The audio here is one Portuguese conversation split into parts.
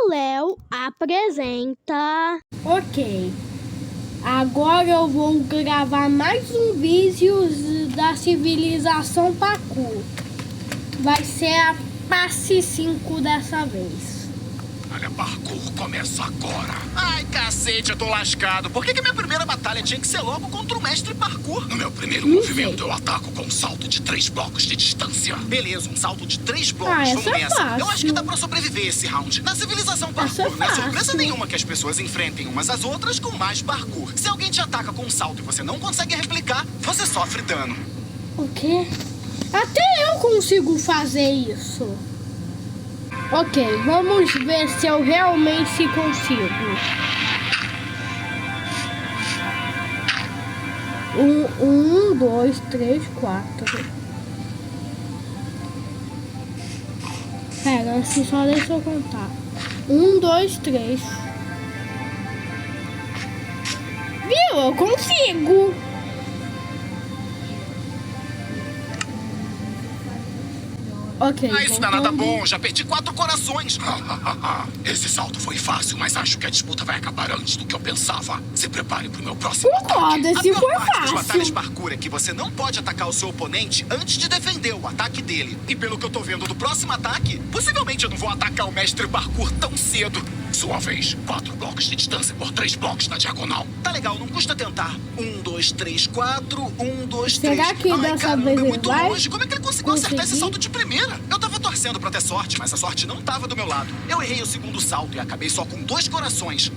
Léo apresenta. Ok, agora eu vou gravar mais um vídeo da civilização Parkour. Vai ser a parte 5 dessa vez. Olha, parkour começa agora. Ai, cacete, eu tô lascado. Por que minha primeira batalha tinha que ser logo contra o mestre parkour? No meu primeiro movimento, eu ataco com um salto de 3 blocos de distância. Beleza, um salto de 3 blocos. Vamos nessa. Fácil. Eu acho que dá pra sobreviver esse round. Na civilização parkour, não é surpresa nenhuma que as pessoas enfrentem umas às outras com mais parkour. Se alguém te ataca com um salto e você não consegue replicar, você sofre dano. O quê? Até eu consigo fazer isso. Ok, vamos ver se eu realmente consigo. 1, 2, 3, 4. Pera, assim só deixa eu contar. 1, 2, 3. Viu? Eu consigo. Ok. Isso não é nada bom, já perdi 4 corações. Esse salto foi fácil, mas acho que a disputa vai acabar antes do que eu pensava. Se prepare pro meu próximo ataque. Esse foi As fácil. batalhas parkour é que você não pode atacar o seu oponente antes de defender o ataque dele. E pelo que eu tô vendo do próximo ataque, possivelmente eu não vou atacar o mestre parkour tão cedo. Sua vez, 4 blocos de distância por 3 blocos na diagonal. Tá legal, não custa tentar. 1, 2, 3, 4. 1, 2, 3. Será que dessa vez é ele muito vai longe. Como é que ele conseguiu acertar esse salto de primeira? Eu tava torcendo pra ter sorte, mas a sorte não tava do meu lado. Eu errei o segundo salto e acabei só com 2 corações.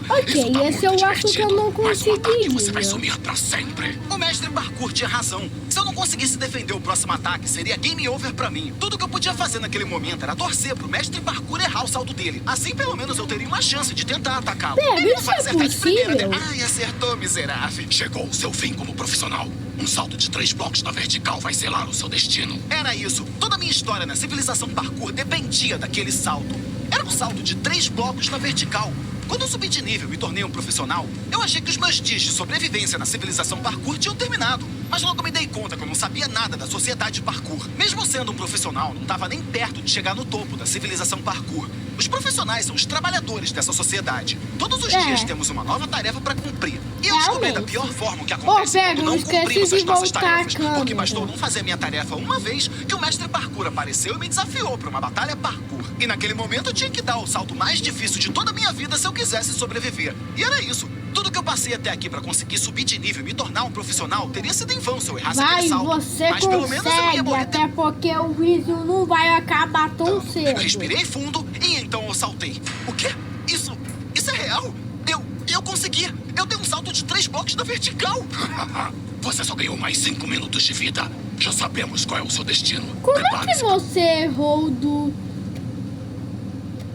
Ok, tá esse eu acho que eu não Mas o ataque conseguiria. você vai sumir pra sempre. O mestre parkour tinha razão. Se eu não conseguisse defender o próximo ataque, seria game over pra mim. Tudo que eu podia fazer naquele momento era torcer pro mestre parkour errar o salto dele. Assim, pelo menos, eu teria uma chance de tentar atacá-lo. Ele não vai acertar de primeira, né? Ai, acertou, miserável. Chegou o seu fim como profissional. Um salto de 3 blocos na vertical vai selar o seu destino. Era isso. Toda a minha história na civilização parkour dependia daquele salto. Era um salto de 3 blocos na vertical. Quando eu subi de nível e me tornei um profissional, eu achei que os meus dias de sobrevivência na civilização parkour tinham terminado. Mas logo me dei conta que eu não sabia nada da sociedade parkour. Mesmo sendo um profissional, não estava nem perto de chegar no topo da civilização parkour. Os profissionais são os trabalhadores dessa sociedade. Todos os dias temos uma nova tarefa para cumprir. E eu descobri da pior forma o que acontece quando não cumprimos as nossas tarefas. Porque bastou não fazer minha tarefa uma vez que o mestre parkour apareceu e me desafiou para uma batalha parkour. E naquele momento eu tinha que dar o salto mais difícil de toda a minha vida se eu quisesse sobreviver. E era isso. Tudo que eu passei até aqui para conseguir subir de nível e me tornar um profissional teria sido em vão se eu errasse aquele salto. Você mas pelo menos eu ia consegue, morrer. até porque o vídeo não vai acabar tão cedo. Eu respirei fundo e então eu saltei. O quê? Isso é real? Eu consegui. Eu dei um salto de 3 blocos na vertical. Você só ganhou mais 5 minutos de vida. Já sabemos qual é o seu destino. Como é que você errou do...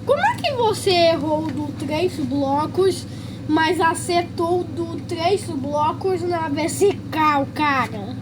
Como é que você errou do 3 blocos, mas acertou do 3 blocos na vertical, cara?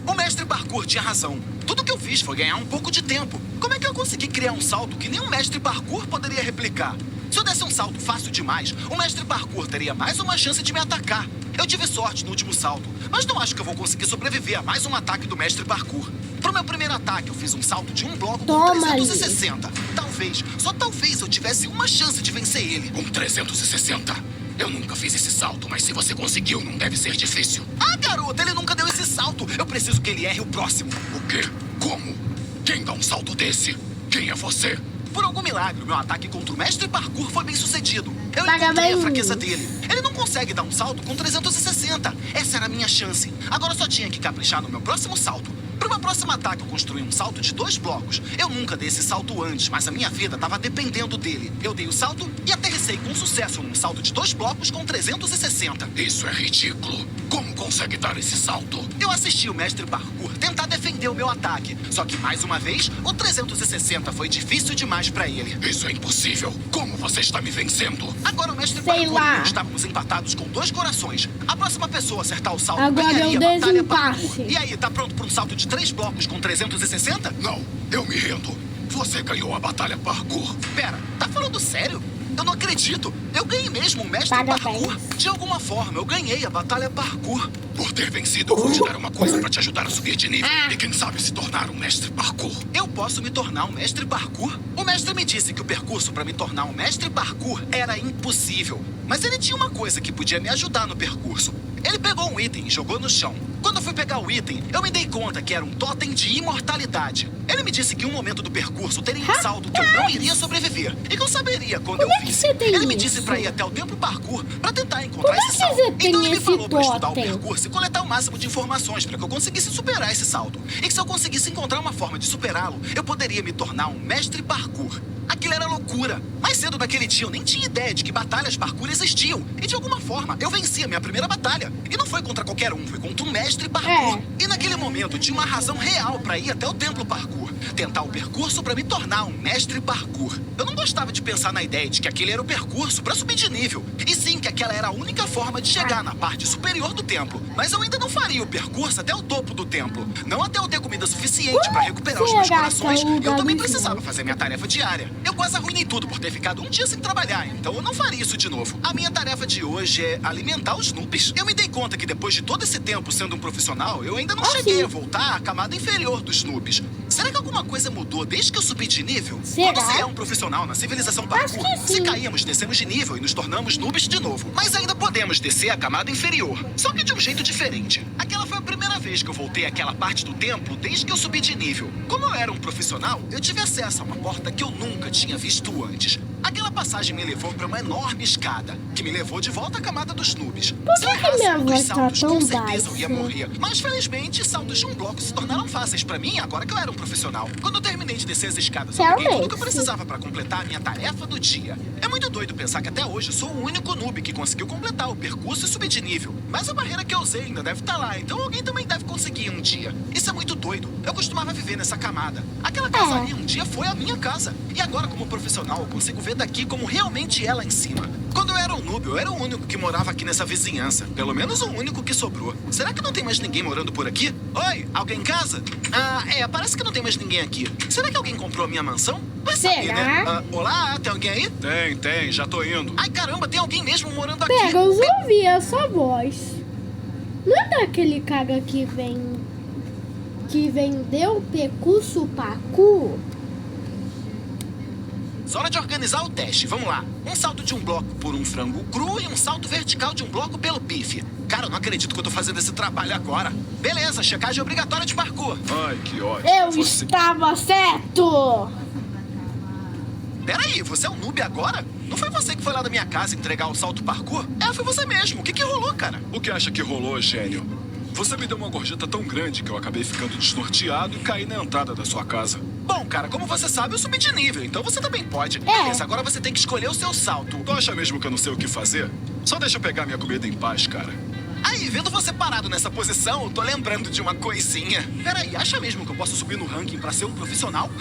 O mestre parkour tinha razão. Tudo que eu fiz foi ganhar um pouco de tempo. Como é que eu consegui criar um salto que nem um mestre parkour poderia replicar? Se eu desse um salto fácil demais, o mestre parkour teria mais uma chance de me atacar. Eu tive sorte no último salto, mas não acho que eu vou conseguir sobreviver a mais um ataque do mestre parkour. Pro meu primeiro ataque, eu fiz um salto de 1 bloco com 360. Talvez, só talvez eu tivesse uma chance de vencer ele. Com 360? Eu nunca fiz esse salto, mas se você conseguiu, não deve ser difícil. Ah, garota, ele nunca deu esse salto. Eu preciso que ele erre o próximo. O quê? Como? Quem dá um salto desse? Quem é você? Por algum milagre, meu ataque contra o mestre parkour foi bem sucedido. Eu encontrei a fraqueza dele. Ele não consegue dar um salto com 360. Essa era a minha chance. Agora eu só tinha que caprichar no meu próximo salto. Para o meu próximo ataque, eu construí um salto de 2 blocos. Eu nunca dei esse salto antes, mas a minha vida estava dependendo dele. Eu dei o salto e aterrissei com sucesso num salto de 2 blocos com 360. Isso é ridículo. Como consegue dar esse salto? Eu assisti o mestre parkour tentar defender o meu ataque. Só que, mais uma vez, o 360 foi difícil demais para ele. Isso é impossível. Como você está me vencendo? Agora o mestre parkour e eu estávamos empatados com 2 corações. A próxima pessoa a acertar o salto ganharia a batalha parkour. E aí, tá pronto para um salto de 3 blocos com 360? Não, eu me rendo. Você ganhou a batalha parkour. Pera, tá falando sério? Eu não acredito. Eu ganhei mesmo o mestre parkour. De alguma forma, eu ganhei a batalha parkour. Por ter vencido, eu vou te dar uma coisa pra te ajudar a subir de nível. E quem sabe se tornar um mestre parkour. Eu posso me tornar um mestre parkour? O mestre me disse que o percurso para me tornar um mestre parkour era impossível. Mas ele tinha uma coisa que podia me ajudar no percurso. Ele pegou um item e jogou no chão. Quando eu fui pegar o item, eu me dei conta que era um totem de imortalidade. Ele me disse que em um momento do percurso teria um salto que eu não iria sobreviver e que eu saberia quando eu visse. Ele me disse pra ir até o templo parkour pra tentar encontrar esse salto. Então ele me falou pra estudar o percurso e coletar o máximo de informações pra que eu conseguisse superar esse salto. E que se eu conseguisse encontrar uma forma de superá-lo, eu poderia me tornar um mestre parkour. Aquilo era loucura. Mais cedo naquele dia eu nem tinha ideia de que batalhas parkour existiam. E de alguma forma eu venci a minha primeira batalha. E não foi contra qualquer um, foi contra um mestre parkour. E naquele momento tinha uma razão real pra ir até o templo parkour. Tentar o percurso pra me tornar um mestre parkour. Eu não gostava de pensar na ideia de que aquele era o percurso pra subir de nível. E sim que aquela era a única forma de chegar na parte superior do templo. Mas eu ainda não faria o percurso até o topo do templo. Não até eu ter comida suficiente pra recuperar os meus corações. Eu também precisava fazer minha tarefa diária. Eu quase arruinei tudo por ter ficado um dia sem trabalhar, então eu não faria isso de novo. A minha tarefa de hoje é alimentar os noobs. Eu me dei conta que depois de todo esse tempo sendo um profissional, eu ainda não cheguei a voltar à camada inferior dos noobs. Será que alguma coisa mudou desde que eu subi de nível? Será? Quando você é um profissional na civilização parkour, se caímos, descemos de nível e nos tornamos noobs de novo. Mas ainda podemos descer a camada inferior, só que de um jeito diferente. Aquela foi a primeira vez que eu voltei àquela parte do templo desde que eu subi de nível. Como eu era um profissional, eu tive acesso a uma porta que eu nunca tinha visto antes. Aquela passagem me levou para uma enorme escada, que me levou de volta à camada dos noobs. Por que que minha voz tá saltos, tão com certeza eu ia baixa? morrer. Mas felizmente, saltos de um bloco se tornaram fáceis para mim agora que eu era um profissional. Quando eu terminei de descer as escadas, eu peguei tudo Realmente. que eu precisava para completar a minha tarefa do dia. É muito doido pensar que até hoje eu sou o único noob que conseguiu completar o percurso e subir de nível. Mas a barreira que eu usei ainda deve estar lá, então alguém também deve conseguir um dia. Isso é muito doido. Eu costumava viver nessa camada. Aquela casa ali um dia foi a minha casa. E agora, como profissional, eu consigo ver daqui como realmente é lá em cima. Quando eu era um noob, eu era o único que morava aqui nessa vizinhança. Pelo menos o único que sobrou. Será que não tem mais ninguém morando por aqui? Oi, alguém em casa? Parece que não tem mais ninguém aqui. Será que alguém comprou a minha mansão? Vai saber, né? Olá, tem alguém aí? Tem, já tô indo. Ai, caramba, tem alguém mesmo morando aqui. Pega, eu ouvi essa voz. Não é daquele cara que vendeu percurso parkour? Hora de organizar o teste, vamos lá. Um salto de um bloco por um frango cru e um salto vertical de um bloco pelo bife. Cara, eu não acredito que eu tô fazendo esse trabalho agora. Beleza, checagem obrigatória de parkour. Ai, que ótimo. Eu estava certo! Peraí, você é um noob agora? Não foi você que foi lá na minha casa entregar o salto parkour? Foi você mesmo. O que rolou, cara? O que acha que rolou, gênio? Você me deu uma gorjeta tão grande que eu acabei ficando desnorteado e caí na entrada da sua casa. Bom, cara, como você sabe, eu subi de nível, então você também pode. Beleza, agora você tem que escolher o seu salto. Tu acha mesmo que eu não sei o que fazer? Só deixa eu pegar minha comida em paz, cara. Aí, vendo você parado nessa posição, eu tô lembrando de uma coisinha. Peraí, acha mesmo que eu posso subir no ranking pra ser um profissional?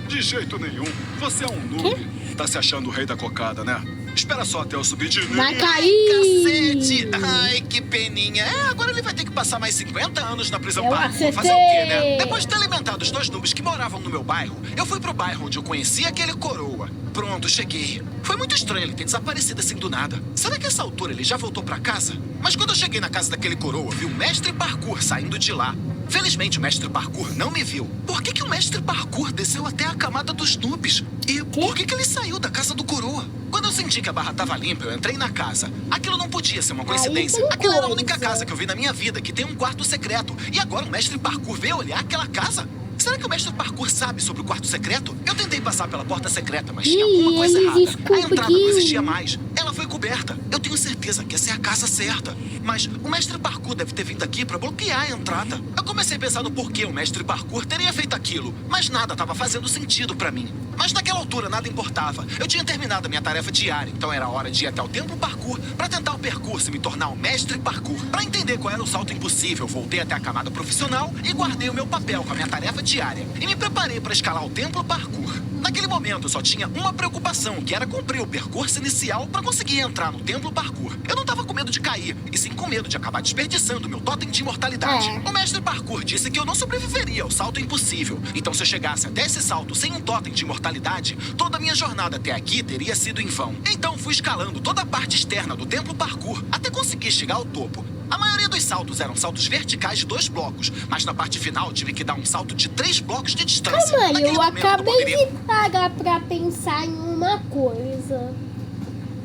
De jeito nenhum. Você é um noob. Tá se achando o rei da cocada, né? Espera só até eu subir de nível. Vai cair! Cacete! Ai, que peninha. Agora ele vai ter que passar mais 50 anos na prisão Eu parkour. acertei! Fazer o quê, né? Depois de ter alimentado os 2 noobs que moravam no meu bairro, eu fui pro bairro onde eu conheci aquele coroa. Pronto, cheguei. Foi muito estranho ele ter desaparecido assim do nada. Será que a essa altura ele já voltou pra casa? Mas quando eu cheguei na casa daquele coroa, vi o mestre parkour saindo de lá. Felizmente o mestre parkour não me viu. Por que o mestre parkour desceu até a camada dos noobs? E por que ele saiu da casa do coroa? Quando eu senti que a barra tava limpa, eu entrei na casa. Aquilo não podia ser uma coincidência. tem Aquela era a coisa. única casa que eu vi na minha vida que tem um quarto secreto. E agora o mestre parkour veio olhar aquela casa? Será que o mestre parkour sabe sobre o quarto secreto? Eu tentei passar pela porta secreta, mas tinha alguma coisa ele errada. desculpa A entrada que- não existia mais. Ela foi coberta. Eu tenho certeza que essa é a casa certa. Mas o mestre parkour deve ter vindo aqui pra bloquear a entrada. Eu comecei a pensar no porquê o mestre parkour teria feito aquilo, mas nada estava fazendo sentido pra mim. Mas naquela altura nada importava. Eu tinha terminado a minha tarefa diária, então era hora de ir até o templo parkour pra tentar o percurso e me tornar um mestre parkour. Pra entender qual era o salto impossível, voltei até a camada profissional e guardei o meu papel com a minha tarefa diária. E me preparei pra escalar o templo parkour. Naquele momento eu só tinha uma preocupação, que era cumprir o percurso inicial pra conseguir entrar no templo parkour. Eu não tava com medo de cair, e sim com medo de acabar desperdiçando meu totem de imortalidade. O mestre parkour disse que eu não sobreviveria ao salto impossível. Então se eu chegasse até esse salto sem um totem de imortalidade, toda a minha jornada até aqui teria sido em vão. Então fui escalando toda a parte externa do templo parkour até conseguir chegar ao topo. A maioria dos saltos eram saltos verticais de 2 blocos, mas na parte final tive que dar um salto de 3 blocos de distância. Calma aí, Naquele eu momento, acabei poderia- de parar pra pensar em uma coisa.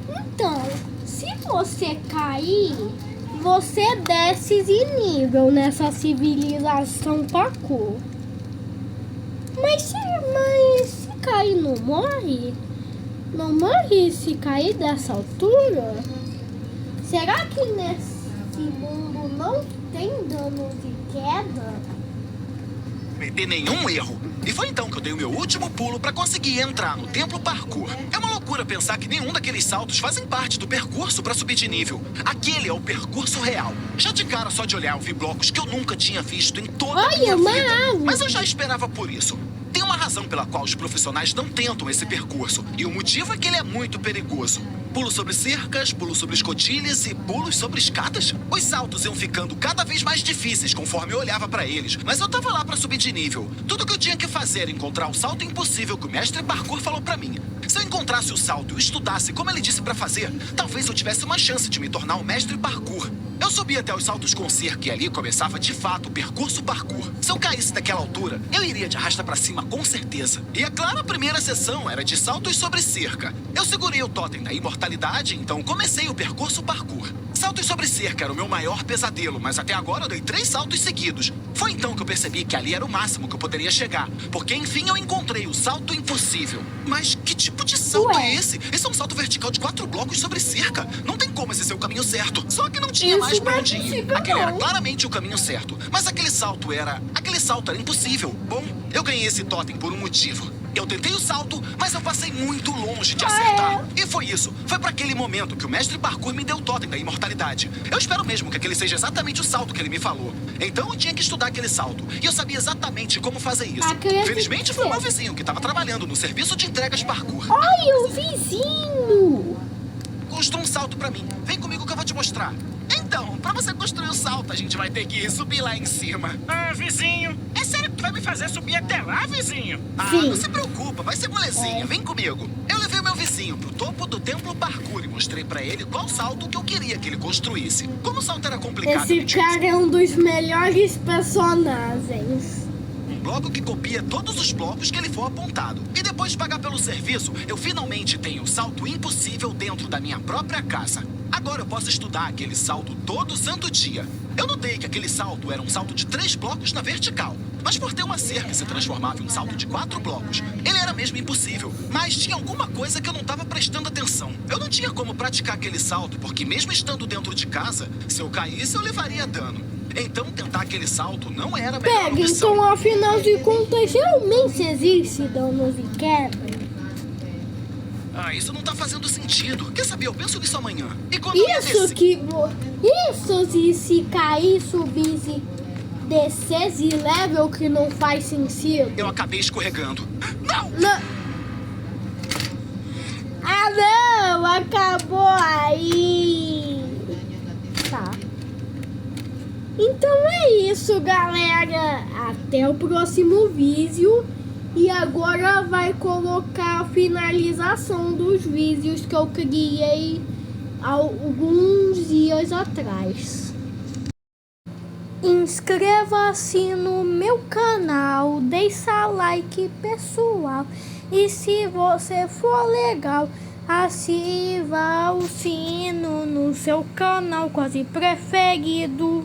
Então, se você cair, você desce de nível nessa civilização parkour. Mas se cair não morre? Não morre se cair dessa altura? Será que nesse mundo não tem dano de queda? cometer nenhum erro. E foi então que eu dei o meu último pulo para conseguir entrar no templo parkour. É uma loucura pensar que nenhum daqueles saltos fazem parte do percurso para subir de nível. Aquele é o percurso real. Já de cara, só de olhar, eu vi blocos que eu nunca tinha visto em toda a Olha, minha uma vida. árvore. Mas eu já esperava por isso. Tem uma razão pela qual os profissionais não tentam esse percurso. E o motivo é que ele é muito perigoso. Pulo sobre cercas, pulo sobre escotilhas e pulos sobre escadas. Os saltos iam ficando cada vez mais difíceis conforme eu olhava pra eles. Mas eu tava lá pra subir de nível. Tudo que eu tinha que fazer era encontrar o salto impossível que o mestre parkour falou pra mim. Se eu encontrasse o salto e o estudasse como ele disse pra fazer, talvez eu tivesse uma chance de me tornar um mestre parkour. Eu subi até os saltos com cerca e ali começava de fato o percurso parkour. Se eu caísse daquela altura, eu iria de arrasta pra cima com certeza. E é claro, a primeira sessão era de saltos sobre cerca. Eu segurei o totem da imortalidade, então comecei o percurso parkour. Saltos sobre cerca era o meu maior pesadelo, mas até agora eu dei 3 saltos seguidos. Foi então que eu percebi que ali era o máximo que eu poderia chegar, porque enfim eu encontrei o salto impossível. Mas que tipo de salto é esse? Esse é um salto vertical de 4 blocos sobre cerca. Não tem como esse ser o caminho certo. Só que não tinha mais pra onde ir. Aquele era claramente o caminho certo, mas aquele salto era impossível. Bom, eu ganhei esse totem por um motivo. Eu tentei o salto, mas eu passei muito longe de acertar. E foi isso. Foi pra aquele momento que o mestre parkour me deu o totem da imortalidade. Eu espero mesmo que aquele seja exatamente o salto que ele me falou. Então eu tinha que estudar aquele salto. E eu sabia exatamente como fazer isso. Felizmente foi o meu vizinho que estava trabalhando no serviço de entregas parkour. Olha o vizinho! Construa um salto pra mim. Vem comigo que eu vou te mostrar. Então, pra você construir o salto, a gente vai ter que subir lá em cima. Ah, vizinho, é sério que tu vai me fazer subir até lá, vizinho? Ah, Sim. não se preocupa, vai ser molezinha. Vem comigo. Eu levei o meu vizinho pro topo do templo parkour e mostrei pra ele qual salto que eu queria que ele construísse. Como o salto era complicado, Esse ele tinha cara é um dos melhores personagens. um bloco que copia todos os blocos que ele for apontado. E depois de pagar pelo serviço, eu finalmente tenho o salto impossível dentro da minha própria casa. Agora eu posso estudar aquele salto todo santo dia. Eu notei que aquele salto era um salto de 3 blocos na vertical. Mas por ter uma cerca se transformava em um salto de 4 blocos. Ele era mesmo impossível, mas tinha alguma coisa que eu não estava prestando atenção. Eu não tinha como praticar aquele salto, porque mesmo estando dentro de casa, se eu caísse eu levaria dano. Então tentar aquele salto não era a melhor Pega, opção. então afinal de contas, realmente existe dano de queda? Ah, isso não tá fazendo sentido. Quer saber? Eu penso nisso amanhã. E quando eu ia Isso descer- que... Isso se cair, subisse, descesse level que não faz sentido. Eu acabei escorregando. Não! Não. Ah, não! Acabou aí! Tá. Então é isso, galera. Até o próximo vídeo. E agora vai colocar a finalização dos vídeos que eu criei alguns dias atrás. Inscreva-se no meu canal, deixa like, pessoal. E se você for legal, ativa o sino no seu canal quase preferido.